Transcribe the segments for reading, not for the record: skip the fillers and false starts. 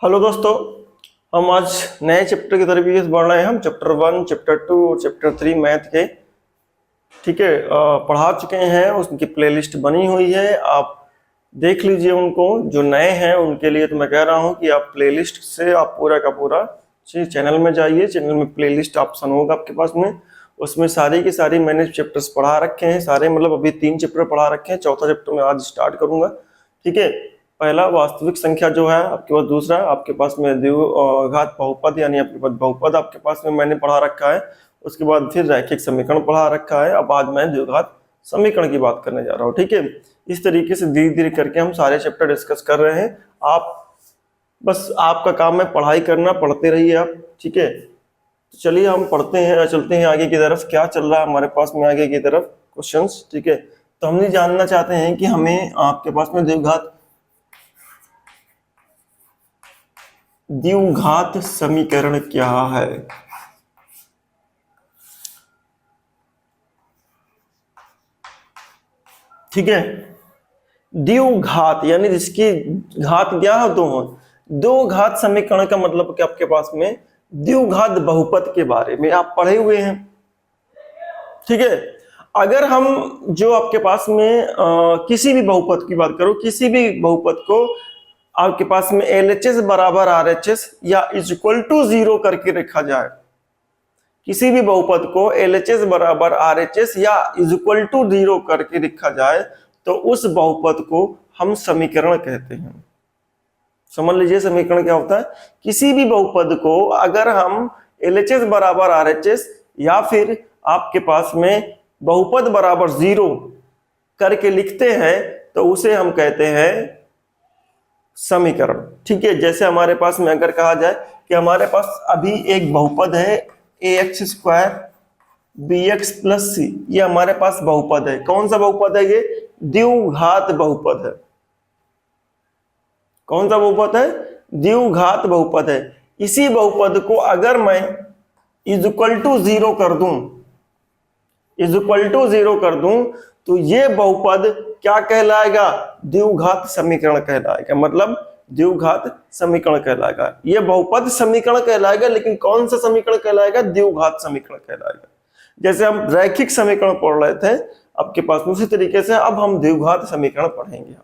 Hello दोस्तों, हम आज नए चैप्टर की तरफ बढ़ रहे हैं। हम चैप्टर 1, चैप्टर 2, चैप्टर 3 मैथ के ठीक है पढ़ा चुके हैं। उसकी प्लेलिस्ट बनी हुई है, आप देख लीजिए उनको। जो नए हैं उनके लिए तो मैं कह रहा हूं कि आप प्लेलिस्ट से आप पूरा का पूरा चैनल में जाइए। चैनल में प्लेलिस्ट ऑप्शन होगा आपके पास में, उसमें सारी की सारी मैंने चैप्टर्स पढ़ा रखे हैं सारे। मतलब अभी 3 चैप्टर पढ़ा रखे हैं, चौथा चैप्टर मैं आज स्टार्ट करूंगा। ठीक है, पहला वास्तविक संख्या जो है आपके पास, दूसरा आपके पास में द्विघात बहुपद यानी आपके पास बहुपद आपके पास में मैंने पढ़ा रखा है। उसके बाद फिर रैखिक समीकरण पढ़ा रखा है। अब आज मैं द्विघात समीकरण की बात करने जा रहा हूँ। ठीक है, इस तरीके से धीरे धीरे करके हम सारे चैप्टर डिस्कस कर रहे हैं। आप बस आपका काम है पढ़ाई करना, पढ़ते रहिए आप। ठीक है, तो चलिए हम पढ़ते हैं, चलते हैं आगे की तरफ। क्या चल रहा है हमारे पास में आगे की तरफ क्वेश्चंस। ठीक है, तो हम ये जानना चाहते हैं कि हमें आपके पास में द्विघात समीकरण क्या है। ठीक है, द्विघात यानी जिसकी घात क्या हो, दो घात समीकरण का मतलब कि आपके पास में द्विघात बहुपद के बारे में आप पढ़े हुए हैं। ठीक है, अगर हम जो आपके पास में किसी भी बहुपद की बात करो, किसी भी बहुपद को आपके पास में LHS बराबर RHS या इक्वल टू 0 करके रखा जाए, किसी भी बहुपद को LHS बराबर RHS या इक्वल टू 0 करके लिखा जाए तो उस बहुपद को हम समीकरण कहते हैं। समझ लीजिए समीकरण क्या होता है। किसी भी बहुपद को अगर हम LHS बराबर RHS या फिर आपके पास में बहुपद बराबर 0 करके लिखते हैं तो उसे हम कहते हैं समीकरण। ठीक है, जैसे हमारे पास में अगर कहा जाए कि हमारे पास अभी एक बहुपद है ax² bx + c, ये हमारे पास बहुपद है। कौन सा बहुपद है? ये द्विघात बहुपद है। कौन सा बहुपद है? द्विघात बहुपद है। इसी बहुपद को अगर मैं इक्वल टू 0 कर दूं, इक्वल टू 0 कर दूं तो ये बहुपद क्या कहलाएगा? द्विघात समीकरण कहलाएगा। मतलब द्विघात समीकरण कहलाएगा, ये बहुपद समीकरण कहलाएगा। लेकिन कौन सा समीकरण कहलाएगा? द्विघात समीकरण कहलाएगा। जैसे हम रैखिक समीकरण पढ़ रहे थे आपके पास में, उसी तरीके से अब हम द्विघात समीकरण पढ़ेंगे।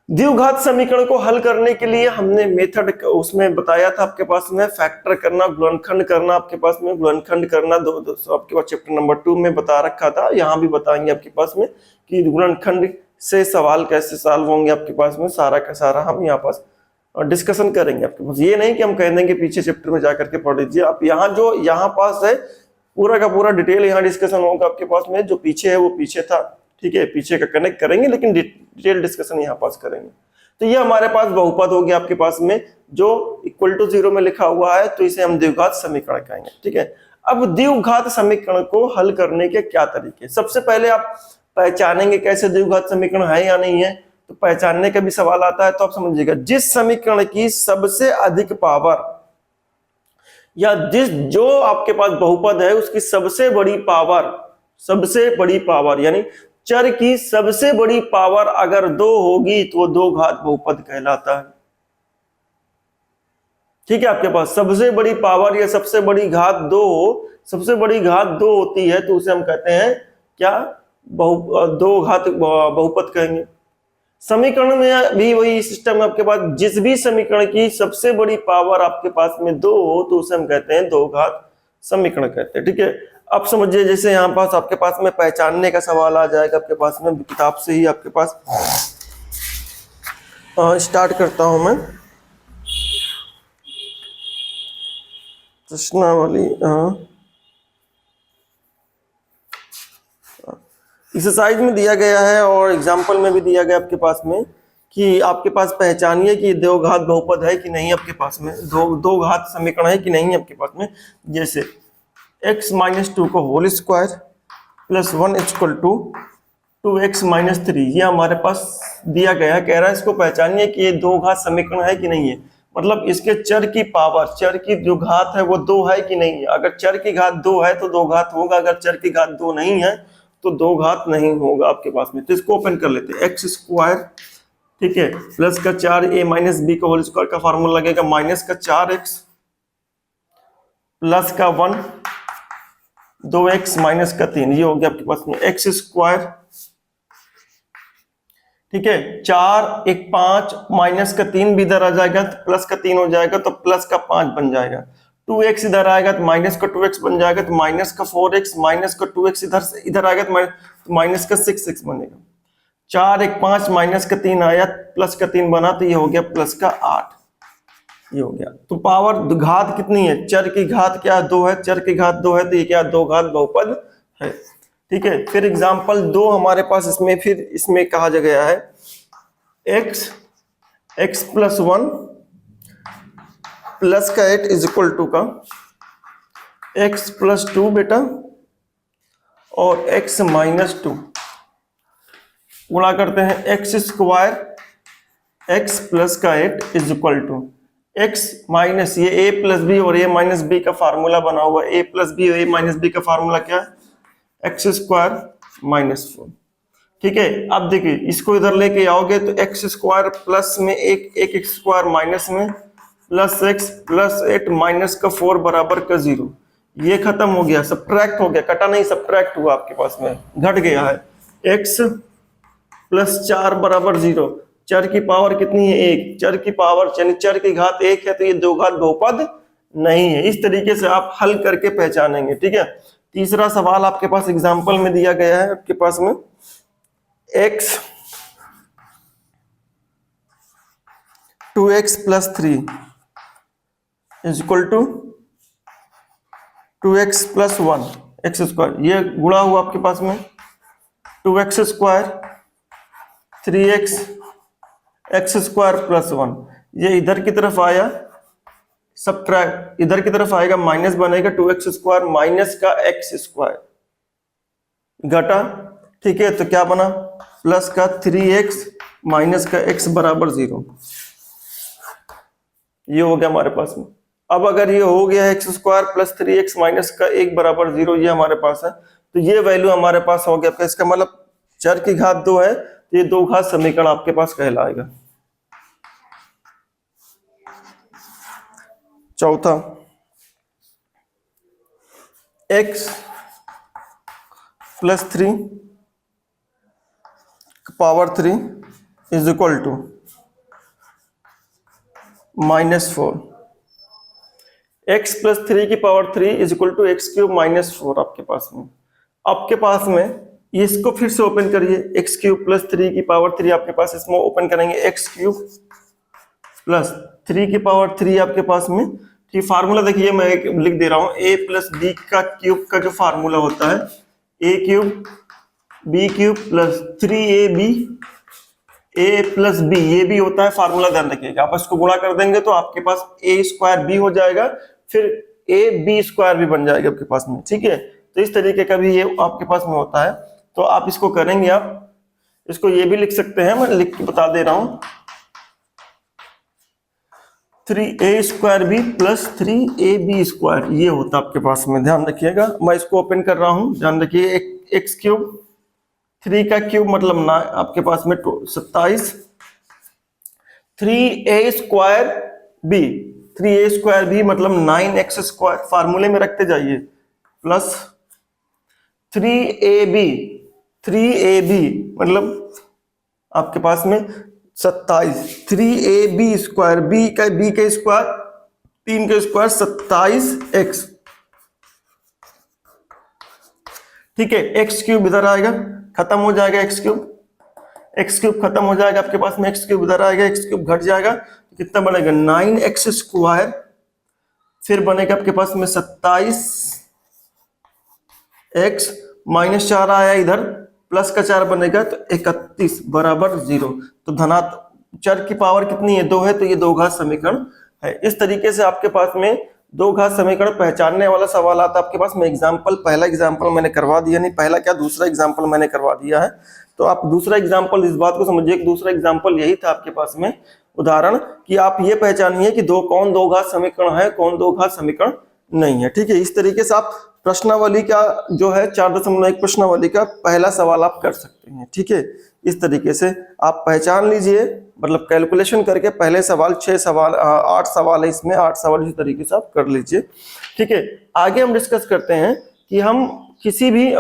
द्विघात समीकरण को हल करने के लिए हमने मेथड उसमें बताया था आपके पास में, फैक्टर करना, गुणनखंड करना, आपके पास में गुणनखंड करना दो आपके पास चैप्टर नंबर 2 में बता रखा था। यहाँ भी बताएंगे आपके पास में कि गुणनखंड से सवाल कैसे सॉल्व होंगे। आपके पास में सारा का सारा हम यहाँ पास डिस्कशन करेंगे आपके पास। ये नहीं कि हम कह देंगे पीछे चैप्टर में जाकर के पढ़ लीजिए आप। यहाँ जो यहाँ पास है पूरा का पूरा डिटेल यहाँ डिस्कशन होगा आपके पास में। जो पीछे है वो पीछे था, ठीक है, पीछे का कनेक्ट करेंगे लेकिन डिटेल डिस्कशन यहाँ पास करेंगे। तो ये हमारे पास बहुपद हो गया आपके पास में जो इक्वल टू 0 में लिखा हुआ है, तो इसे हम द्विघात समीकरण कहेंगे। ठीक है, अब द्विघात समीकरण को हल करने के क्या तरीके? सबसे पहले आप पहचानेंगे कैसे द्विघात समीकरण है या नहीं है। तो पहचानने का भी सवाल आता है, तो आप समझिएगा जिस समीकरण की सबसे अधिक पावर या जिस जो आपके पास बहुपद है उसकी सबसे बड़ी पावर यानी चर की सबसे बड़ी पावर अगर 2 होगी तो वो दो घात बहुपद कहलाता है। ठीक है, आपके पास सबसे बड़ी पावर या सबसे बड़ी घात 2 हो, सबसे बड़ी घात 2 होती है तो उसे हम कहते हैं क्या? दो घात बहुपद कहेंगे। समीकरण में भी वही सिस्टम है आपके पास। जिस भी समीकरण की सबसे बड़ी पावर आपके पास में 2 हो तो उसे हम कहते हैं दो घात समीकरण कहते हैं। ठीक है, अब समझिए जैसे यहाँ पास आपके पास में पहचानने का सवाल आ जाएगा आपके पास में, किताब से ही आपके पास स्टार्ट करता हूं मैं प्रश्नावली। एक्सरसाइज में दिया गया है और एग्जाम्पल में भी दिया गया आपके पास में कि आपके पास पहचानिए कि दो घात बहुपद है कि नहीं आपके पास में, दो घात समीकरण है कि नहीं आपके पास में। जैसे x - 2 को होल स्क्वायर + 1 = 2x - 3, ये हमारे पास दिया गया। कह रहा है इसको पहचानिए कि ये दो घात समीकरण है कि नहीं है। मतलब इसके चर की पावर, चर की जो घात है वो 2 है कि नहीं है। अगर चर की घात 2 है तो दो घात होगा, अगर चर की घात 2 नहीं है तो दो घात नहीं होगा आपके पास में। तो इसको ओपन कर लेते हैं। x² ठीक है, प्लस का 4a माइनस बी का होल स्क्वायर का फॉर्मूला लगेगा माइनस का 4x प्लस का 1 2x माइनस का 3, ये हो गया आपके पास में एक्स स्क्वायर। ठीक है, 4 1 5 माइनस का 3 भी इधर आ जाएगा तो प्लस का 3 हो जाएगा तो प्लस का 5 बन जाएगा। 2x इधर आएगा तो माइनस का 2x बन जाएगा तो माइनस का 4x माइनस का 2x इधर आएगा तो माइनस का 6x बनेगा। 4 1 5 माइनस का 3 आया प्लस का 3 बना तो ये हो गया प्लस का 8, ये हो गया। तो पावर घात कितनी है, चर की घात क्या 2 है, चर की घात 2 है तो ये क्या 2 घात बहुपद है। ठीक है, फिर एग्जांपल 2 हमारे पास इसमें फिर इसमें कहा गया है x प्लस 1 प्लस का 8 इज इक्वल टू का x प्लस 2 बेटा और x माइनस 2 गुणा करते हैं x स्क्वायर x प्लस का 8 is equal to x minus ये a प्लस बी और a माइनस बी का फार्मूला बना हुआ है। a प्लस बी और a माइनस बी का फार्मूला क्या है, एक्स स्क्वायर माइनस 4। ठीक है, अब देखिए इसको इधर लेके आओगे तो एक्स स्क्वायर प्लस में एक एक्स स्क्वायर माइनस में प्लस एक्स प्लस 8 माइनस का 4 बराबर का 0, ये खत्म हो गया, सब्ट्रैक्ट हो गया, कटा नहीं सब्ट्रैक्ट हुआ आपके पास में, घट गया है। x प्लस 4 बराबर 0, चर की पावर कितनी है 1, चर की पावर यानी चर की घात 1 है तो ये 2 घात बहुपद नहीं है। इस तरीके से आप हल करके पहचानेंगे। ठीक है, तीसरा सवाल आपके पास एग्जाम्पल में दिया गया है आपके पास में x 2x plus 3 is equal to 2x plus 1 x square, ये गुणा हुआ आपके पास में 2x square 3x x square plus 1, ये इधर की तरफ आया सब्ट्रैक्ट, इधर की तरफ आएगा माइनस बनेगा 2x स्क्वायर माइनस का x स्क्वायर घटा। ठीक है, तो क्या बना प्लस का 3x माइनस का x बराबर 0, ये हो गया हमारे पास में। अब अगर ये हो गया x square plus 3x minus का 1 बराबर 0, ये हमारे पास है तो ये वैल्यू हमारे पास हो गया। इसका मतलब चर की घात 2 है तो ये 2 घात समीकरण आपके पास कहलाएगा। चौथा x plus 3 power 3 is equal to minus 4, x plus 3 की power 3 is equal to x cube minus 4 आपके पास में। आपके पास में इसको फिर से ओपन करिए, एक्स क्यूब प्लस 3 की पावर 3 आपके पास, इसमें ओपन करेंगे एक्स क्यूब प्लस 3 की पावर 3 आपके पास में। ठीक, फार्मूला देखिए मैं लिख दे रहा हूं, a प्लस बी का क्यूब का जो फार्मूला होता है a cube b cube plus 3ab a plus b, ये भी होता है फार्मूला, ध्यान रखिएगा। आप इसको गुणा कर देंगे तो आपके पास a स्क्वायर b हो जाएगा, फिर a b स्क्वायर भी बन जाएगा आपके पास में। ठीक है, तो इस तरीके का भी ये आपके पास में होता है, तो आप इसको करेंगे, आप इसको ये भी लिख सकते हैं, मैं लिख के बता दे रहा हूं 3a square B plus 3ab square, ये होता है आपके पास में, ध्यान रखिएगा। मैं इसको ओपन कर रहा हूं, ध्यान रखिए, एक्स क्यूब 3 का क्यूब मतलब 9 आपके पास में 27, 3a square B 3a square B मतलब 9x स्क्वायर, फार्मूले में रखते जाइए, प्लस 3ab मतलब आपके पास में 27, 3ab स्क्वायर बी का स्क्वायर 3 का स्क्वायर 27x। ठीक है, एक्स क्यूब इधर आएगा, खत्म हो जाएगा एक्स क्यूब खत्म हो जाएगा आपके पास में, एक्स क्यूब इधर आएगा, एक्स क्यूब घट जाएगा तो कितना बनेगा 9x स्क्वायर, फिर बनेगा आपके पास में 27x माइनस 4 आया इधर, प्लस का 4 बनेगा तो 31 बराबर 0। तो धनात्मक चर की पावर कितनी है 2 है, तो ये 2 घात समीकरण है। इस तरीके से आपके पास में 2 घात समीकरण पहचानने वाला सवाल आता है आपके पास में। एग्जाम्पल, पहला एग्जाम्पल मैंने करवा दिया, नहीं पहला क्या दूसरा एग्जाम्पल मैंने करवा दिया है, तो आप दूसरा एग्जाम्पल इस बात को समझिए कि दूसरा एग्जाम्पल यही था आपके पास में उदाहरण, कि आप ये पहचानिए कि कौन 2 घात समीकरण है, कौन 2 घात समीकरण नहीं है। ठीक है, इस तरीके से आप प्रश्नावली का जो है 4.1 प्रश्नावली का पहला सवाल आप कर सकते हैं। ठीक है, इस तरीके से आप पहचान लीजिए, मतलब कैलकुलेशन करके पहले सवाल 6 सवाल 8 सवाल है इसमें, 8 सवाल इस तरीके से आप कर लीजिए। ठीक है, आगे हम डिस्कस करते हैं कि हम किसी भी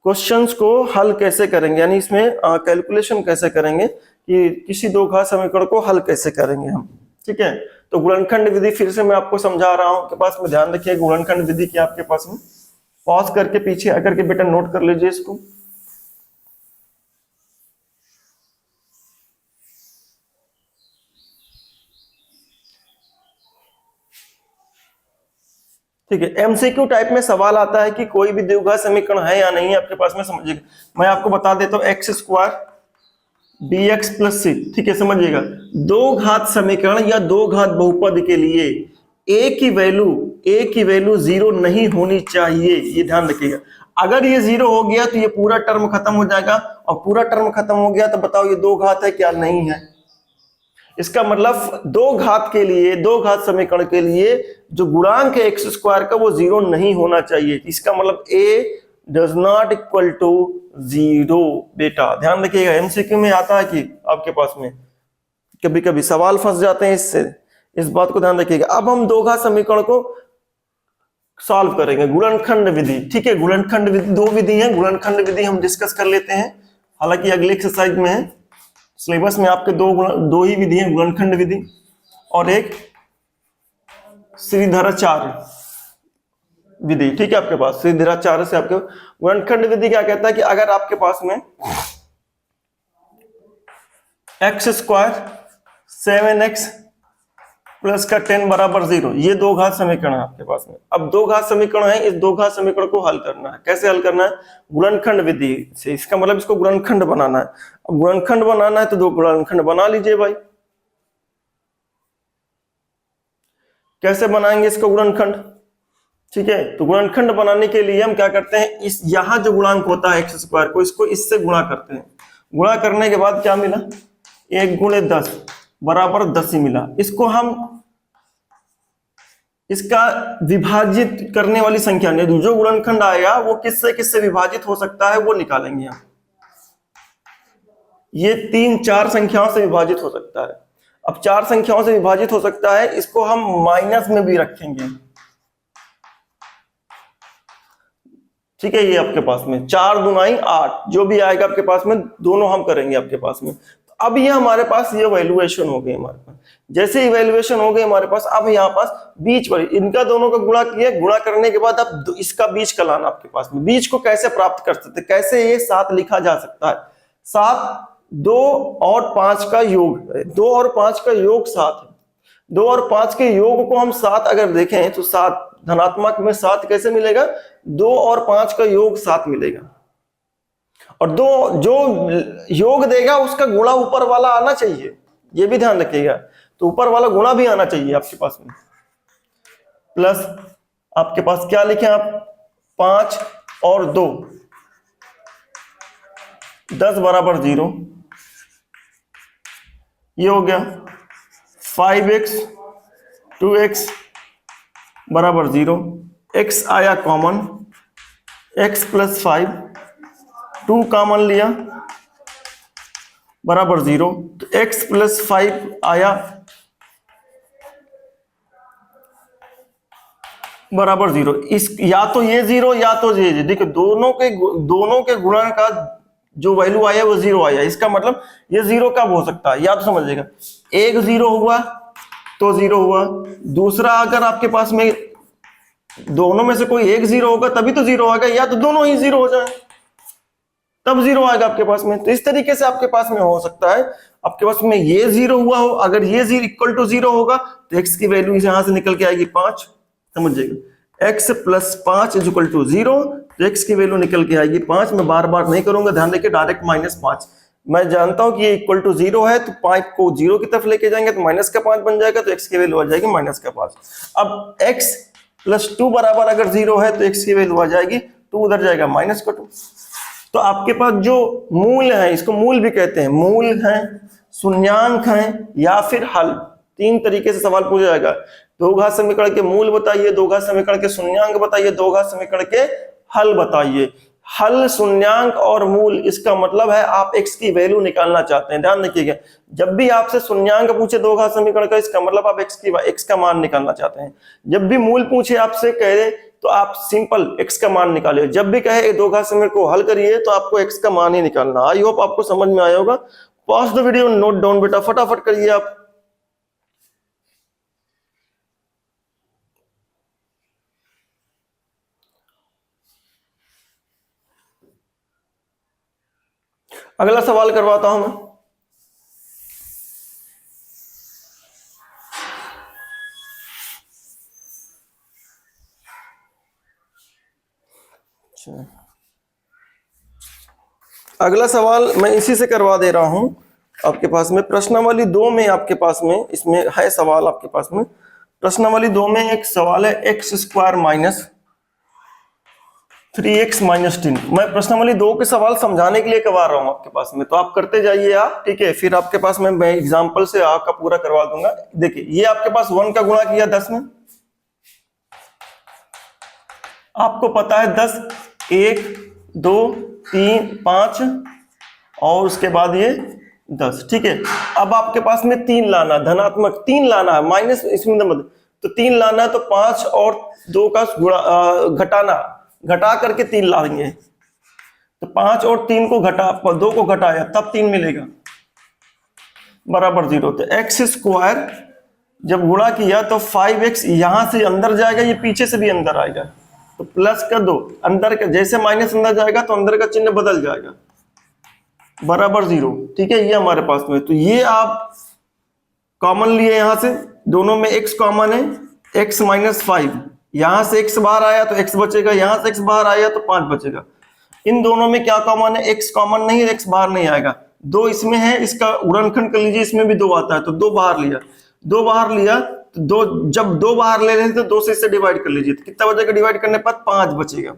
क्वेश्चंस को हल कैसे करेंगे, यानी इसमें कैलकुलेशन कैसे करेंगे कि किसी दो घात समीकरण को हल कैसे करेंगे हम। ठीक है, तो गुणनखंड विधि फिर से मैं आपको समझा रहा हूं, आपके पास में ध्यान रखिए गुणनखंड विधि की आपके पास में पॉज करके पीछे आकर के बेटा नोट कर लीजिए इसको। ठीक है, एमसीक्यू टाइप में सवाल आता है कि कोई भी द्विघात समीकरण है या नहीं है आपके पास में, समझिएगा। मैं आपको बता देता हूं x square b x plus c. ठीक है, समझिएगा, दो घात समीकरण या दो घात बहुपद के लिए ए की वैल्यू 0 नहीं होनी चाहिए, ये ध्यान रखिएगा। अगर ये 0 हो गया तो ये पूरा टर्म खत्म हो जाएगा, और पूरा टर्म खत्म हो गया तो बताओ ये दो घात है क्या नहीं है। इसका मतलब दो घात के लिए, दो घात समीकरण के लिए जो गुणांक है एक्स स्क्वायर का वो 0 नहीं होना चाहिए। इसका मतलब ए डज नॉट इक्वल टू 0 बेटा, ध्यान रखिएगा। एमसीक्यू में आता है कि आपके पास में कभी कभी सवाल फंस जाते हैं इससे, इस बात को ध्यान रखिएगा। अब हम दो घात समीकरण को सॉल्व करेंगे, गुणनखंड विधि। ठीक है, गुणनखंड विधि दो विधि है, गुणनखंड विधि हम डिस्कस कर लेते हैं, हालांकि अगले एक्सरसाइज में है। सिलेबस में आपके दो ही विधि है, गुणनखंड विधि और एक श्रीधराचार्य विधि। ठीक है, आपके पास श्रीधराचार्य से आपके गुणनखंड विधि क्या कहता है कि अगर आपके पास में एक्स स्क्वायर 7x प्लस का 10 बराबर 0, ये दो घात समीकरण है आपके पास में। अब दो घात समीकरण है, इस दो घात समीकरण को हल करना है। कैसे हल करना है? गुणनखंड विधि से। इसका मतलब इसको गुणनखंड बनाना है। अब गुणनखंड बनाना है तो दो गुणनखंड बना लीजिए भाई। कैसे बनाएंगे इसको गुणनखंड? ठीक है, तो गुणनखंड बनाने के लिए हम क्या करते हैं, इस यहां जो गुणांक होता है एक्स स्क्वायर को, इसको इससे गुणा करते हैं। गुणा करने के बाद क्या मिला, 1 गुणे 10 बराबर 10 ही मिला। इसको हम इसका विभाजित करने वाली संख्या नहीं, जो गुणनखंड आएगा वो किससे किससे विभाजित हो सकता है वो निकालेंगे हम। ये 3-4 संख्याओं से विभाजित हो सकता है। अब 4 संख्याओं से विभाजित हो सकता है, इसको हम माइनस में भी रखेंगे। ठीक है, ये आपके पास में 4 दूनाई 8, जो भी आएगा आपके पास में दोनों हम करेंगे आपके पास में। तो अब ये हमारे पास ये वैल्यूएशन हो गई हमारे पास। जैसे इवैल्यूएशन हो गई हमारे पास, अब यहाँ पास बीच पर इनका दोनों का गुणा किया। गुणा करने के बाद अब इसका बीच का लाना आपके पास में। बीच को कैसे प्राप्त कर सकते, कैसे ये 7 लिखा जा सकता है? 7 2 और 5 का योग है, 2 और 5 का योग 7 है। 2 और 5 के योग को हम 7 अगर देखें तो 7 धनात्मक में 7 कैसे मिलेगा? 2 और 5 का योग 7 मिलेगा। और दो जो योग देगा उसका गुणा ऊपर वाला आना चाहिए, ये भी ध्यान रखिएगा। तो ऊपर वाला गुणा भी आना चाहिए आपके पास में। प्लस आपके पास क्या लिखे आप, 5 और 2 10 बराबर 0, ये हो गया। 5x 2x बराबर 0, x आया कॉमन, x प्लस 5, 2 कॉमन लिया बराबर 0, तो x प्लस 5 आया बराबर 0। इस या तो ये 0 या तो ये, देखो दोनों के गुणा का जो वैल्यू आया वो 0 आया। इसका मतलब ये 0 कब हो सकता है, या तो समझिएगा, एक 0 हुआ तो 0 हुआ। दूसरा अगर आपके पास में दोनों में से कोई एक 0 होगा तभी तो 0 आएगा, या तो दोनों ही 0 हो जाए तब 0 आएगा आपके पास में। तो इस तरीके से आपके पास में हो सकता है, आपके पास में ये 0 हुआ हो, अगर ये 0 इक्वल टू 0 होगा तो x की वैल्यू यहां से निकल के आएगी 5, समझिएगा। x plus 5 is equal to 0, तो x की वैल्यू निकल के आएगी 5। मैं बार बार नहीं करूंगा, ध्यान रखिए, डायरेक्ट -5। मैं जानता हूं कि ये इक्वल टू 0 है, तो 5 को 0 की तरफ लेके जाएंगे तो -5 बन जाएगा, तो x की वैल्यू आ जाएगी -5। अब x प्लस 2 बराबर अगर 0 है तो x की वैल्यू आ जाएगी 2, उधर जाएगा -2। तो आपके पास जो मूल है, इसको मूल भी कहते हैं, मूल है, शून्यांक है या फिर हल, 3 तरीके से सवाल पूछा जाएगा। दो घात समीकरण के मूल बताइए, दो घात समीकरण के शून्यांक बताइए, दो घात समीकरण के हल बताइए। हल शून्यांक और मूल, इसका मतलब है आप x की वैल्यू निकालना चाहते हैं। ध्यान रखिएगा, जब भी आपसे शून्यांक पूछे दो घात समीकरण का, इसका मतलब आप x का मान निकालना चाहते हैं। जब भी मूल पूछे आपसे कहे तो आप सिंपल x का मान निकालिए। जब भी कहे दो घात समीकरण को हल करिए तो आपको x का मान ही निकालना। आई होप आपको समझ में आया होगा। Pause the video, note down बेटा, फटाफट करिए आप। अगला सवाल करवाता हूं मैं। अगला सवाल मैं इसी से करवा दे रहा हूं आपके पास में। प्रश्नावली 2 में आपके पास में इसमें है सवाल आपके पास में। प्रश्नावली 2 में एक सवाल है x square minus 3x minus 10। मैं प्रश्नावली 2 के सवाल समझाने के लिए करवा रहा हूं आपके पास में, तो आप करते जाइए आप, ठीक है। फिर आपके पास में मैं एग्जांपल से आपका पूरा करवा दूंगा। देखिए ये आपके पास 1 का गुणा किया 10 में, आपको पता है 10, 1 2 3 5 और उसके बाद ये 10, ठीक है। अब आपके पास में 3 लाना, धनात्मक 3 लाना है, माइनस इसमें मतलब, तो 3 लाना है तो 5 और 2 का घटाना, घटा करके 3 लाएंगे। तो 5 और 3 को घटा, 2 को घटाया तब 3 मिलेगा, बराबर 0। तो x स्क्वायर जब गुणा किया तो 5x यहां से अंदर जाएगा, ये पीछे से भी अंदर आएगा, तो प्लस का 2 अंदर का, जैसे माइनस अंदर जाएगा तो अंदर का चिन्ह बदल जाएगा, बराबर 0, ठीक है। ये हमारे पास में, तो ये आप कॉमन लिए यहां से, दोनों में x कॉमन है, x माइनस 5, यहां से x बाहर आया तो x बचेगा, यहां से x बाहर आया तो 5 बचेगा। इन दोनों में क्या कॉमन है, x कॉमन नहीं है, x बाहर नहीं आएगा। 2 इसमें है, इसका गुणनखंड कर लीजिए, इसमें भी 2 आता है तो 2 बाहर लिया, 2 बाहर लिया तो 2, जब 2 बाहर ले रहे हैं तो 2 से इससे डिवाइड कर लीजिए, तो कितना बचेगा, डिवाइड करने पर 5 बचेगा।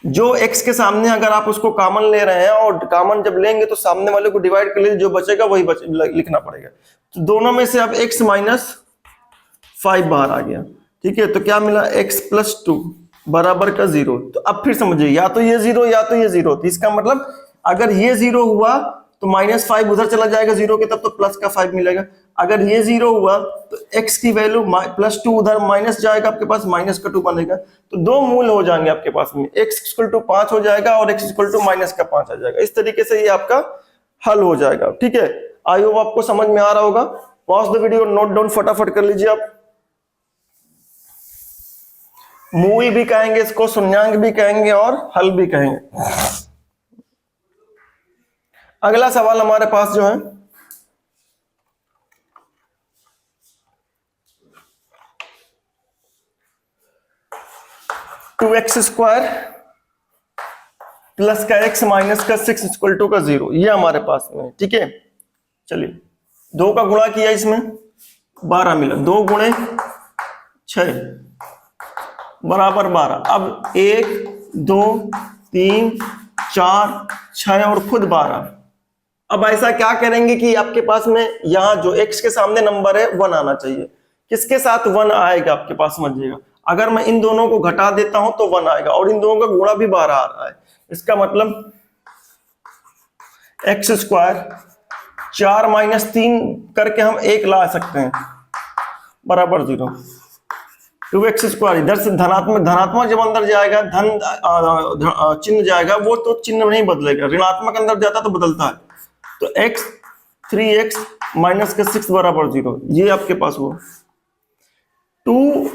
जो x के सामने अगर आप उसको कॉमन ले रहे हैं और कॉमन जब लेंगे तो सामने वाले को डिवाइड कर लीजिए, जो बचेगा वही लिखना पड़ेगा। तो दोनों में से अब x माइनस 5 बाहर आ गया, ठीक है। तो क्या मिला, x प्लस 2 बराबर का 0। तो अब फिर समझिए, या तो ये 0 या तो ये 0, तो इसका मतलब अगर ये 0 हुआ तो माइनस 5 उधर चला जाएगा 0 के, तब तो प्लस का 5 मिलेगा। अगर ये 0 हुआ तो x की वैल्यू प्लस 2 उधर माइनस जाएगा, आपके पास माइनस का 2 बनेगा, तो 2 मूल हो जाएंगे आपके पास में, x इक्वल टू 5 हो जाएगा और x इक्वल टू माइनस का 5 आ जाएगा। इस तरीके से ये आपका हल हो जाएगा, ठीक है। आई होप आपको समझ में आ रहा होगा। Pause the video, note down फटाफट कर लीजिए आप। मूल भी कहेंगे इसको, शून्यांक भी कहेंगे और हल भी कहेंगे। अगला सवाल हमारे पास जो है, टू एक्स स्क्वायर प्लस का x माइनस का 6 इक्वल टू का 0, ये हमारे पास में, ठीक है। चलिए 2 का गुणा किया, इसमें 12 मिला, 2 गुणे 6 बराबर 12। अब 1 2 3 4 6 और खुद 12। अब ऐसा क्या करेंगे कि आपके पास में यहां जो x के सामने नंबर है 1 आना चाहिए। किसके साथ 1 आएगा आपके पास, समझिएगा। अगर मैं इन दोनों को घटा देता हूं तो 1 आएगा, और इन दोनों का गुणा भी 12 आ रहा है। इसका मतलब x स्क्वायर 4 माइनस 3 करके हम 1 ला सकते हैं, बराबर 0। 2x स्क्वायर, इधर से धनात्मक जब अंदर जाएगा, धन चिन्ह जाएगा, वो तो चिन्ह नहीं बदलेगा, ऋणात्मक अंदर जाता तो बदलता है। तो x 3x माइनस का 6 बराबर 0, ये आपके पास हुआ। 2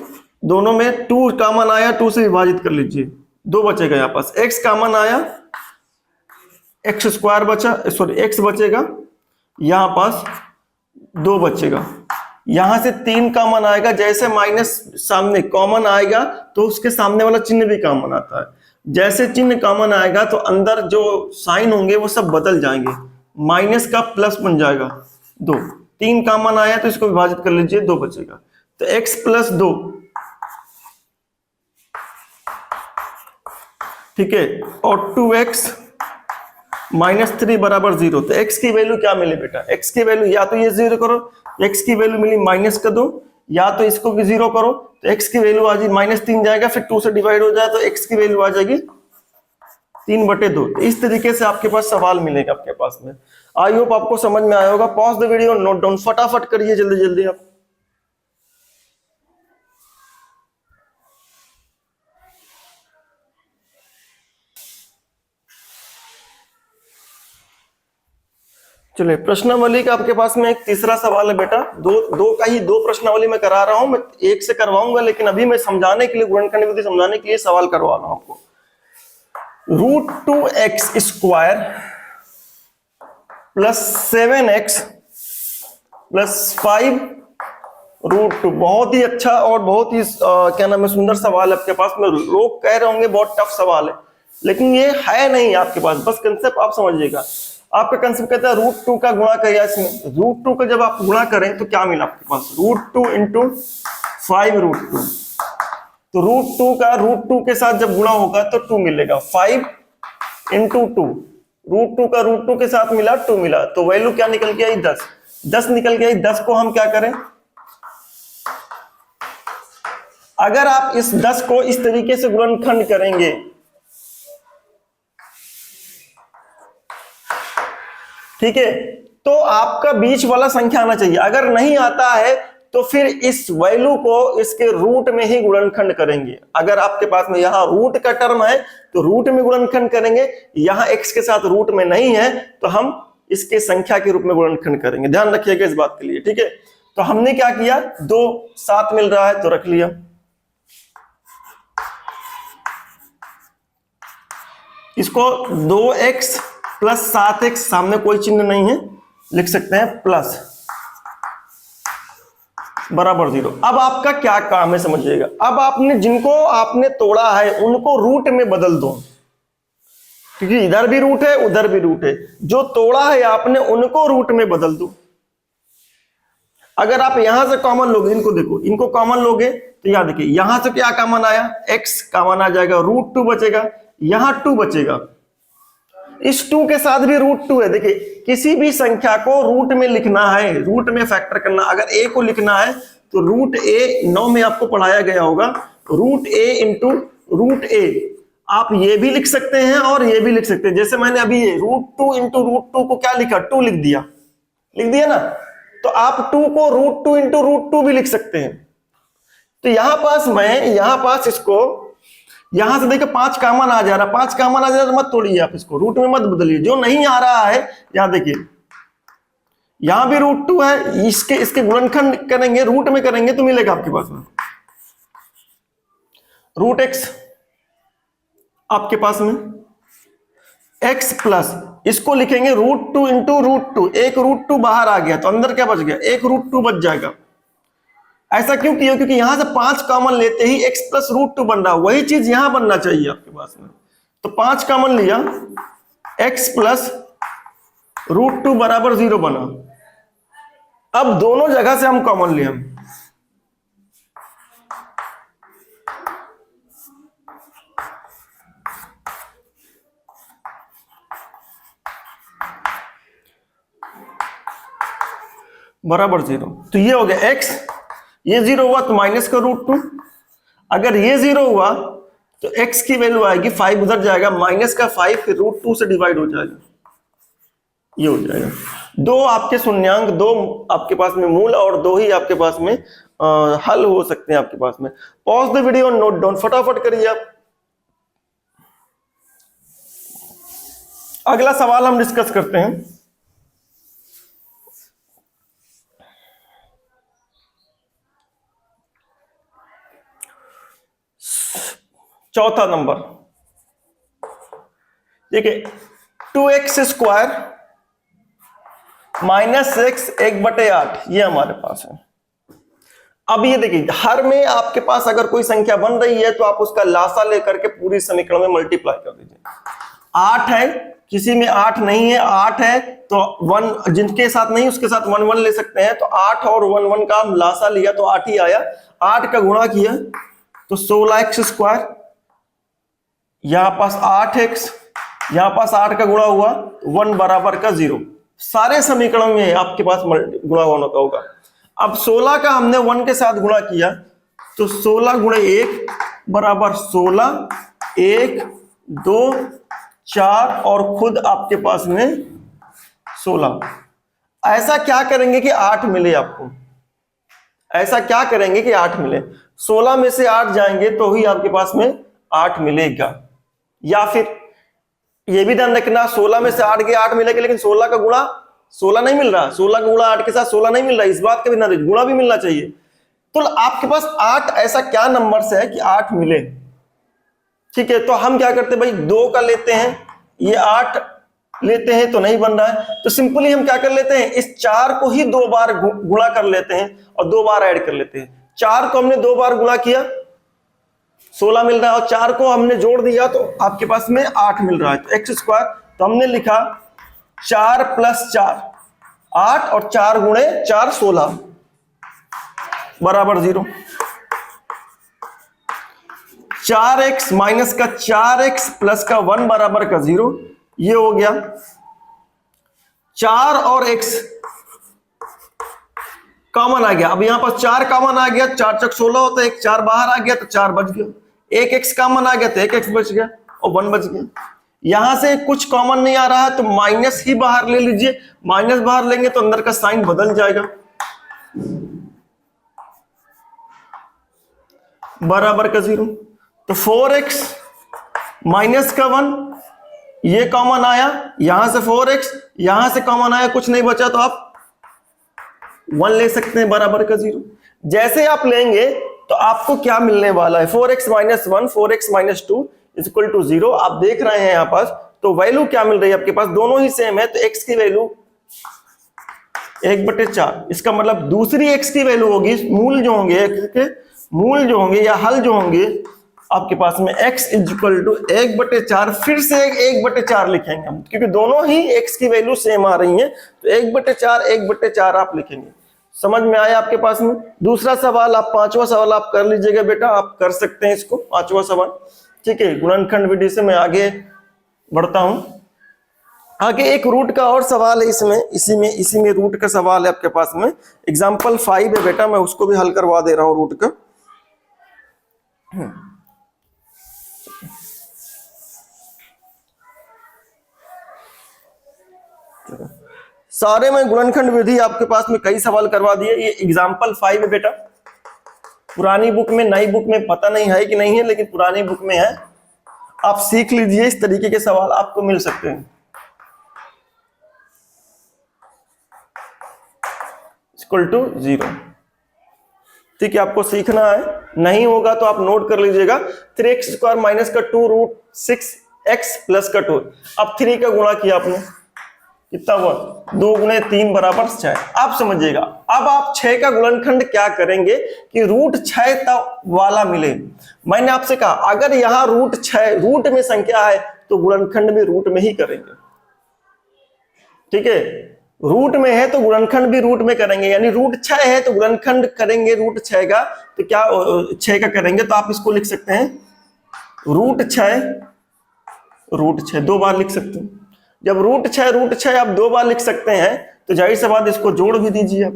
दोनों में 2 कॉमन आया, 2 से विभाजित कर लीजिए, 2 बचेगा यहाँ पास। x कॉमन आया, x स्क्वायर बचा, सॉरी x बचेगा, यहाँ पास 2 बचेगा। यहां से 3 कॉमन आएगा, जैसे माइनस सामने कॉमन आएगा तो उसके सामने वाला चिन्ह भी कॉमन आता है। जैसे चिन्ह कॉमन आएगा तो अंदर जो साइन होंगे वो सब बदल जाएंगे, माइनस का प्लस बन जाएगा 2। 3 कॉमन आया तो इसको विभाजित कर लीजिए, 2 बचेगा। तो x प्लस 2, ठीक है, और 2x माइनस 3 बराबर 0। तो x की वैल्यू क्या मिले बेटा, x की वैल्यू या तो ये 0 करो, x की वैल्यू मिली माइनस का 2, या तो इसको भी 0 करो तो x की वैल्यू आ जाएगी माइनस 3 जाएगा, फिर 2 से डिवाइड हो जाए तो x की वैल्यू आ जाएगी 3/2। इस तरीके से आपके पास सवाल मिलेगा आपके पास में। आई होप आपको समझ में आया होगा। Pause the video, note down फटाफट करिए जल्दी जल्दी आप। चलिए, प्रश्नावली का आपके पास में एक तीसरा सवाल है बेटा। दो प्रश्नावली मैं करा रहा हूं, मैं एक से करवाऊंगा, लेकिन अभी मैं समझाने के लिए, गुणनखंड विधि समझाने के लिए सवाल करवा रहा हूं आपको। √2x² + 7x + 5√2। बहुत ही अच्छा और बहुत ही क्या नाम है, सुंदर सवाल है आपके पास में। लोग कह रहे होंगे बहुत टफ सवाल है, लेकिन ये है नहीं आपके पास। बस कंसेप्ट आप समझिएगा। आपका कंसेप्ट कहता है √2 का गुणा करिए इसमें। √2 का जब आप गुणा करें तो क्या मिला आपके पास? √2 × 5√2। तो √2 का √2 के साथ जब गुणा होगा तो 2 मिलेगा। 5 × 2, √2 का √2 के साथ मिला 2 मिला, तो वैल्यू क्या निकल के आई? 10। 10 निकल के आई। 10 को हम क्या करें? अगर आप इस 10 को इस तरीके से गुणनखंड करेंगे, ठीक है, तो आपका बीच वाला संख्या आना चाहिए। अगर नहीं आता है तो फिर इस वैल्यू को इसके रूट में ही गुणनखंड करेंगे। अगर आपके पास में यहां रूट का टर्म है तो रूट में गुणनखंड करेंगे, यहां x के साथ रूट में नहीं है तो हम इसके संख्या के रूप में गुणनखंड करेंगे। ध्यान रखिएगा इस बात के लिए, ठीक है। तो हमने क्या किया, 2 7 मिल रहा है तो रख लिया। इसको 2x + 7x, सामने कोई चिन्ह नहीं है, लिख सकते हैं प्लस बराबर 0। अब आपका क्या काम है समझिएगा। अब आपने जिनको आपने तोड़ा है उनको रूट में बदल दो, क्योंकि इधर भी रूट है उधर भी रूट है। जो तोड़ा है आपने उनको रूट में बदल दो। अगर आप यहां से कॉमन लोगे, इनको देखो, इनको कॉमन लोगे तो याद देखिए, यहां से क्या कॉमन आया? x कॉमन आ जाएगा, √2 बचेगा, यहां 2 बचेगा, इस 2 के साथ भी √2 है। देखिए, किसी भी संख्या को रूट में लिखना है, रूट में फैक्टर करना। अगर a को लिखना है तो √a 9 में आपको पढ़ाया गया होगा, √a × √a। आप ये भी लिख सकते हैं और ये भी लिख सकते हैं। जैसे मैंने अभी ये √2 × √2 को क्या लिखा? 2 लिख दिया ना। तो आप 2 को √2 × √2 भी लिख सकते हैं। तो यहां पास इसको यहां से देखिए 5 कॉमन आ जा रहा है। 5 कॉमन आ जा रहा है तो मत तोड़िए, आप इसको रूट में मत बदलिए। जो नहीं आ रहा है, यहां देखिए, यहां भी √2 है, इसके गुणनखंड करेंगे, रूट में करेंगे तो मिलेगा आपके पास में √x आपके पास में x प्लस, इसको लिखेंगे √2 × √2। एक √2 बाहर आ गया तो अंदर क्या बच गया? एक √2 बच जाएगा। ऐसा क्यों किया? क्योंकि यहां से 5 कॉमन लेते ही x + √2 बन रहा, वही चीज यहां बनना चाहिए आपके पास में। तो 5 कॉमन लिया, x + √2 बराबर 0 बना। अब दोनों जगह से हम कॉमन लिया, बराबर 0। तो ये हो गया x, ये 0 हुआ तो माइनस का √2। अगर ये 0 हुआ तो x की वैल्यू आएगी 5, उधर जाएगा माइनस का 5, फिर √2 से डिवाइड हो जाएगा, ये हो जाएगा। 2 आपके शून्यांक, 2 आपके पास में मूल और 2 ही आपके पास में हल हो सकते हैं आपके पास में। Pause the video, note down फटाफट करिए आप। अगला सवाल हम डिस्कस करते हैं। चौथा नंबर देखिए, 2x² - x 1/8 ये हमारे पास है। अब ये देखिए, हर में आपके पास अगर कोई संख्या बन रही है तो आप उसका लासा लेकर के पूरी समीकरण में मल्टीप्लाई कर दीजिए। 8 है, किसी में 8 नहीं है, 8 है तो 1, जिनके साथ नहीं उसके साथ 1 1 ले सकते हैं। तो 8 और 1 1 का हम लासा लिया तो 8 ही आया। 8 का गुणा किया तो 16x², यहां पास 8x, यहां पास 8 का गुणा हुआ 1 बराबर का 0। सारे समीकरण में आपके पास गुणा होने का होगा। अब 16 का हमने 1 के साथ गुणा किया तो 16 × 1 बराबर 16, 1 2 4 और खुद आपके पास में 16। ऐसा क्या करेंगे कि 8 मिले आपको, ऐसा क्या करेंगे कि 8 मिले? 16 में से 8 जाएंगे तो ही आपके पास में 8 मिलेगा। या फिर ये भी ध्यान रखना, 16 में से 8 के 8 मिलेगा, लेकिन 16 का गुणा 16 नहीं मिल रहा, 16 का गुणा 8 के साथ 16 नहीं मिल रहा, इस बात का भी ध्यान रखिए, गुणा भी मिलना चाहिए। तो आपके पास 8 ऐसा क्या नंबर से है कि 8 मिले? ठीक है, तो हम क्या करते हैं भाई, 2 का लेते हैं, ये 8 लेते हैं तो नहीं बन रहा है, तो सिंपली हम क्या कर लेते हैं, इस 4 को ही 2 बार गुणा कर लेते हैं और 2 बार ऐड कर लेते हैं। 4 को हमने 2 बार गुणा किया, 16 मिल रहा है, और 4 को हमने जोड़ दिया तो आपके पास में 8 मिल रहा है, तो x स्क्वायर। तो हमने लिखा 4 + 4 8 और 4 गुणे 4 16 बराबर 0। 4x माइनस का 4x प्लस का 1 बराबर का 0, ये हो गया। 4 और x कॉमन आ गया, अब यहां पर 4 कॉमन आ गया, 4 चक 16 होता है, 1 4 बाहर आ गया तो 4 बच गया, 1 x कॉमन आ गया तो 1 x बच गया और 1 बच गया। यहां से कुछ कॉमन नहीं आ रहा है तो माइनस ही बाहर ले लीजिए, माइनस बाहर लेंगे तो अंदर का साइन बदल जाएगा, बराबर का 0। तो 4x माइनस का 1 ये कॉमन आया, यहां से 4x यहां से कॉमन आया, कुछ नहीं बचा तो आप 1 ले सकते हैं, बराबर का 0। जैसे आप लेंगे तो आपको क्या मिलने वाला है, 4x minus 1 4x minus 2 equal to 0। आप देख रहे हैं यहां पास, तो वैल्यू क्या मिल रही है आपके पास, दोनों ही सेम है, तो x की वैल्यू 1/4। इसका मतलब दूसरी x की वैल्यू होगी, मूल जो होंगे x के मूल जो होंगे या हल जो होंगे आपके पास में x इक्वल टू 1/4, फिर से 1/4 लिखेंगे हम, क्योंकि दोनों ही x की वैल्यू सेम आ रही है, तो 1/4 1/4 आप लिखेंगे। समझ में आया आपके पास में? दूसरा सवाल, आप 5वां सवाल आप कर लीजिएगा बेटा, आप कर सकते हैं इसको 5वां सवाल। ठीक है, गुणनखंड विधि से मैं आगे बढ़ता हूं। आगे एक रूट का और सवाल है, इसमें इसी में रूट का सवाल है आपके पास में। एग्जाम्पल 5 है बेटा, मैं उसको भी हल करवा दे रहा हूं रूट का। सारे में गुणनखंड विधि आपके पास में कई सवाल करवा दिए। ये एग्जाम्पल 5 है बेटा, पुरानी बुक में, नई बुक में पता नहीं है कि नहीं है, लेकिन पुरानी बुक में है, आप सीख लीजिए, इस तरीके के सवाल आपको मिल सकते हैं। इक्वल टू 0, ठीक है, आपको सीखना है, नहीं होगा तो आप नोट कर लीजिएगा। 3x स्क्वायर माइनस का 2 रूट 6x प्लस का 2। अब 3 का गुणा किया आपने, कितना हुआ, 2 गुणे 3 बराबर 6। आप समझिएगा, अब आप 6 का गुणनखंड क्या करेंगे कि रूट 6 वाला मिले। मैंने आपसे कहा अगर यहां रूट 6 रूट में संख्या है तो गुणनखंड भी रूट में ही करेंगे। ठीक है, रूट में है तो गुणनखंड भी रूट में करेंगे, यानी रूट 6 है तो गुणनखंड करेंगे रूट 6 का, तो क्या 6 का करेंगे, तो आप इसको लिख सकते हैं रूट 6 2 बार लिख सकते हैं। जब रूट 6 आप 2 बार लिख सकते हैं तो जाहिर सी बात इसको जोड़ भी दीजिए आप।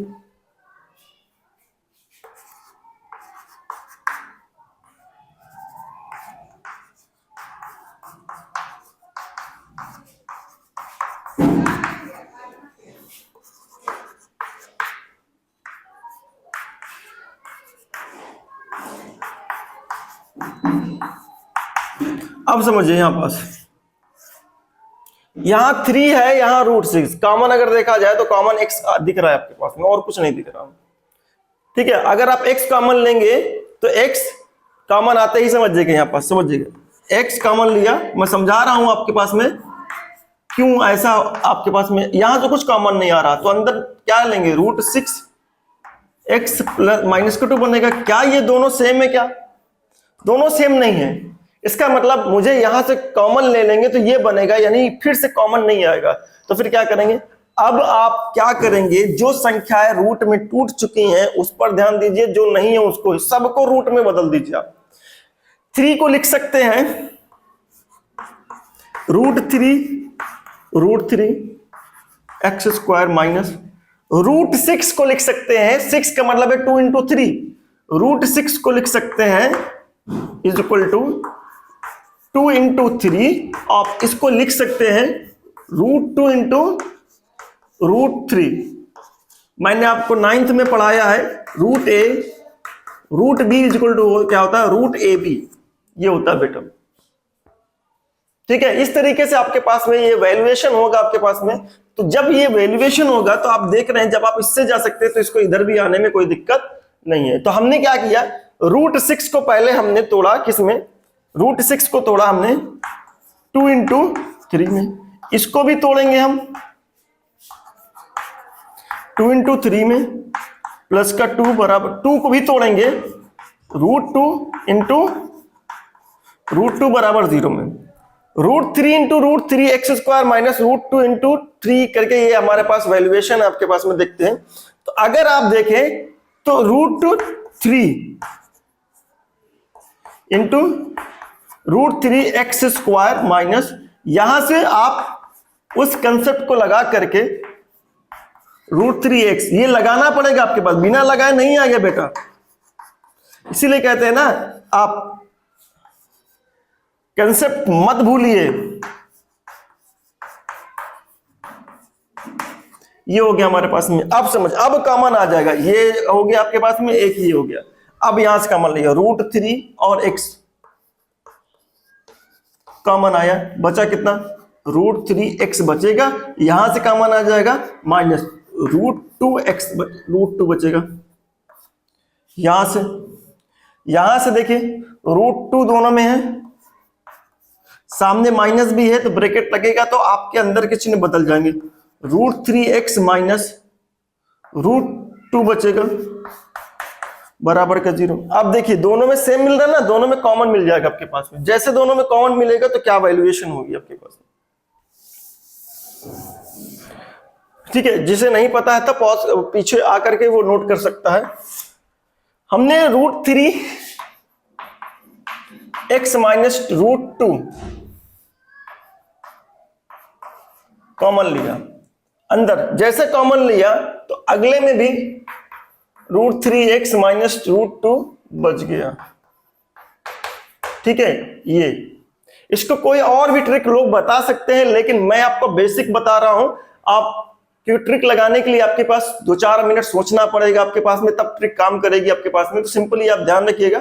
अब समझिए, यहां पास यहां 3 है, यहां रूट 6 कॉमन अगर देखा जाए तो कॉमन x दिख रहा है आपके पास में, और कुछ नहीं दिख रहा। ठीक है, अगर आप x कॉमन लेंगे तो x कॉमन आते ही समझिएगा, यहां पास समझिएगा x कॉमन लिया, मैं समझा रहा हूं आपके पास में क्यों ऐसा आपके पास में, यहां तो कुछ कॉमन नहीं आ रहा, तो अंदर क्या लेंगे, रूट 6x प्लस माइनस का 2 बनेगा। क्या ये दोनों सेम है? क्या दोनों सेम नहीं है? इसका मतलब मुझे यहां से कॉमन ले लेंगे तो ये बनेगा, यानी फिर से कॉमन नहीं आएगा, तो फिर क्या करेंगे, अब आप क्या करेंगे, जो संख्याएं रूट में टूट चुकी हैं उस पर ध्यान दीजिए, जो नहीं है उसको सबको रूट में बदल दीजिए। आप 3 को लिख सकते हैं root 3 x square minus root 6 को लिख सकते हैं, 6 का मतलब है 2 इंटू 3, रूट 6 को लिख सकते हैं इज इक्वल टू 2 इंटू 3, आप इसको लिख सकते हैं √2 इंटू √3। मैंने आपको 9th में पढ़ाया है √a √b इक्वल टू क्या होता है √ab, ये होता है बेटा। ठीक है, इस तरीके से आपके पास में ये वैल्यूएशन होगा आपके पास में। तो जब ये वैल्यूएशन होगा तो आप देख रहे हैं जब आप इससे जा सकते हैं तो इसको इधर भी आने में कोई दिक्कत नहीं है। तो हमने क्या किया, √6 को पहले हमने तोड़ा, किसमें, √6 को तोड़ा हमने 2 इंटू 3 में। इसको भी तोड़ेंगे हम 2 इंटू 3 में, प्लस का 2 बराबर 2 को भी तोड़ेंगे √2 इंटू √2 बराबर 0 में। √3 इंटू √3x² माइनस √2 इंटू 3 करके ये हमारे पास वैल्यूएशन आपके पास में देखते हैं। तो अगर आप देखें तो √3 इंटू √3x² माइनस, यहां से आप उस कंसेप्ट को लगा करके √3x, ये लगाना पड़ेगा आपके पास, बिना लगाए नहीं आ गया बेटा। इसीलिए कहते हैं ना, आप कंसेप्ट मत भूलिए। ये हो गया हमारे पास में, अब समझ, अब कॉमन आ जाएगा, ये हो गया आपके पास में, एक ये हो गया। अब यहां से कॉमन लिया √3 और x कॉमन आया, बचा कितना, √3x बचेगा, यहां से कॉमन आ जाएगा माइनस √2x, √2 बचेगा। यहां से देखिए √2 दोनों में है, सामने माइनस भी है तो ब्रैकेट लगेगा तो आपके अंदर के चिन्ह बदल जाएंगे, √3x माइनस √2 बचेगा बराबर का 0। अब देखिए दोनों में सेम मिल रहा है ना, दोनों में कॉमन मिल जाएगा आपके पास में। जैसे दोनों में कॉमन मिलेगा तो क्या वैल्यूएशन होगी आपके पास में। ठीक है, जिसे नहीं पता है तो पॉज पीछे आकर के वो नोट कर सकता है। हमने √3x माइनस √2 कॉमन लिया, अंदर जैसे कॉमन लिया तो अगले में भी √3x माइनस √2 बच गया। ठीक है, ये इसको कोई और भी ट्रिक लोग बता सकते हैं, लेकिन मैं आपको बेसिक बता रहा हूं। आप कि ट्रिक लगाने के लिए आपके पास 2-4 मिनट सोचना पड़ेगा आपके पास में, तब ट्रिक काम करेगी आपके पास में। तो सिंपली आप ध्यान रखिएगा,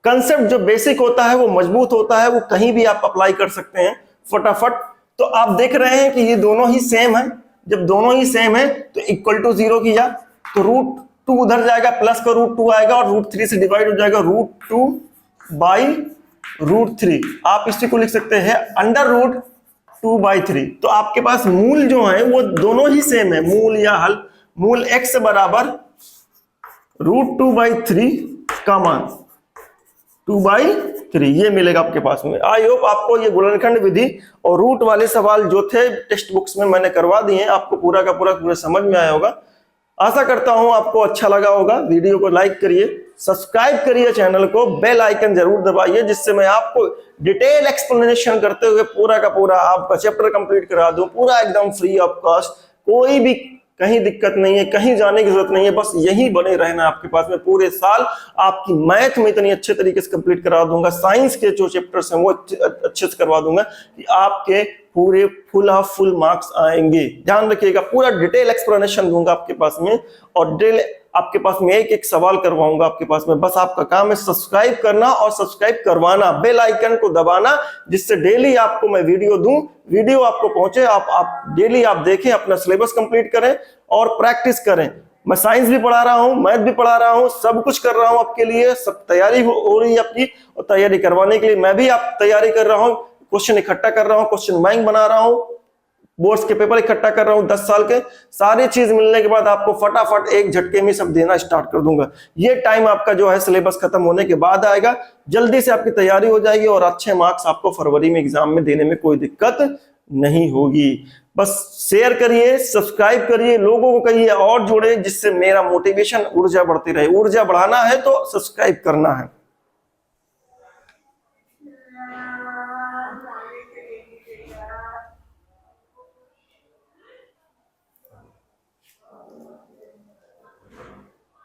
कंसेप्ट जो बेसिक होता है वो मजबूत होता है, वो कहीं भी आप अप्लाई कर सकते हैं फटाफट। तो आप देख रहे हैं कि ये दोनों ही सेम है, जब दोनों ही सेम है तो इक्वल टू 0 किया तो √2 उधर जाएगा, प्लस का √2 आएगा और √3 से डिवाइड हो जाएगा √2 बाई √3। आप इसी को लिख सकते हैं √2/3। तो आपके पास मूल जो है वो दोनों ही सेम है, मूल या हल, मूल x बराबर √2/3 का मान 2/3 ये मिलेगा आपके पास में। आई होप आपको ये गुणनखंड विधि और रूट वाले सवाल जो थे टेक्स्ट बुक्स में मैंने करवा दिए हैं, आपको पूरा का पूरा समझ में आया होगा। आशा करता हूं आपको अच्छा लगा होगा। वीडियो को लाइक करिए, सब्सक्राइब करिए चैनल को, बेल आइकन जरूर दबाइए, जिससे मैं आपको डिटेल एक्सप्लेनेशन करते हुए पूरा का पूरा आपका चैप्टर कंप्लीट करा दूं, पूरा एकदम फ्री ऑफ कॉस्ट। कोई भी कहीं दिक्कत नहीं है, कहीं जाने की जरूरत नहीं है, बस यही बने रहना आपके पास में। पूरे साल आपकी मैथ में इतनी अच्छे तरीके से कंप्लीट करा दूंगा, साइंस के जो चैप्टर्स हैं वो अच्छे से करवा दूंगा कि आपके पूरे फुल मार्क्स आएंगे। ध्यान रखिएगा, पूरा डिटेल एक्सप्लेनेशन दूंगा आपके पास में, और डिटेल आपके पास में एक सवाल करवाऊंगा आपके पास में। बस आपका काम है सब्सक्राइब करना और सब्सक्राइब करवाना, बेल आइकन को दबाना, जिससे डेली आपको मैं वीडियो दूं, वीडियो आपको पहुंचे, आप डेली आप देखें, अपना सिलेबस कंप्लीट करें और प्रैक्टिस करें। मैं साइंस भी पढ़ा रहा हूं, मैथ भी पढ़ा रहा हूं, सब कुछ कर रहा हूं आपके लिए, सब तैयारी हो रही है आपकी, और तैयारी करवाने के लिए मैं भी आप तैयारी कर रहा हूं। क्वेश्चन इकट्ठा कर रहा हूं, क्वेश्चन बैंक बना रहा हूं, बोर्ड्स के पेपर इकट्ठा कर रहा हूं 10 साल के। सारी चीज मिलने के बाद आपको फटाफट एक झटके में सब देना स्टार्ट कर दूंगा। ये टाइम आपका जो है सिलेबस खत्म होने के बाद आएगा, जल्दी से आपकी तैयारी हो जाएगी और अच्छे मार्क्स आपको फरवरी में एग्जाम में देने में कोई दिक्कत नहीं होगी। बस शेयर करिए, सब्सक्राइब करिए, लोगों को कहिए और जोड़े, जिससे मेरा मोटिवेशन, ऊर्जा बढ़ती रहे। ऊर्जा बढ़ाना है तो सब्सक्राइब करना है।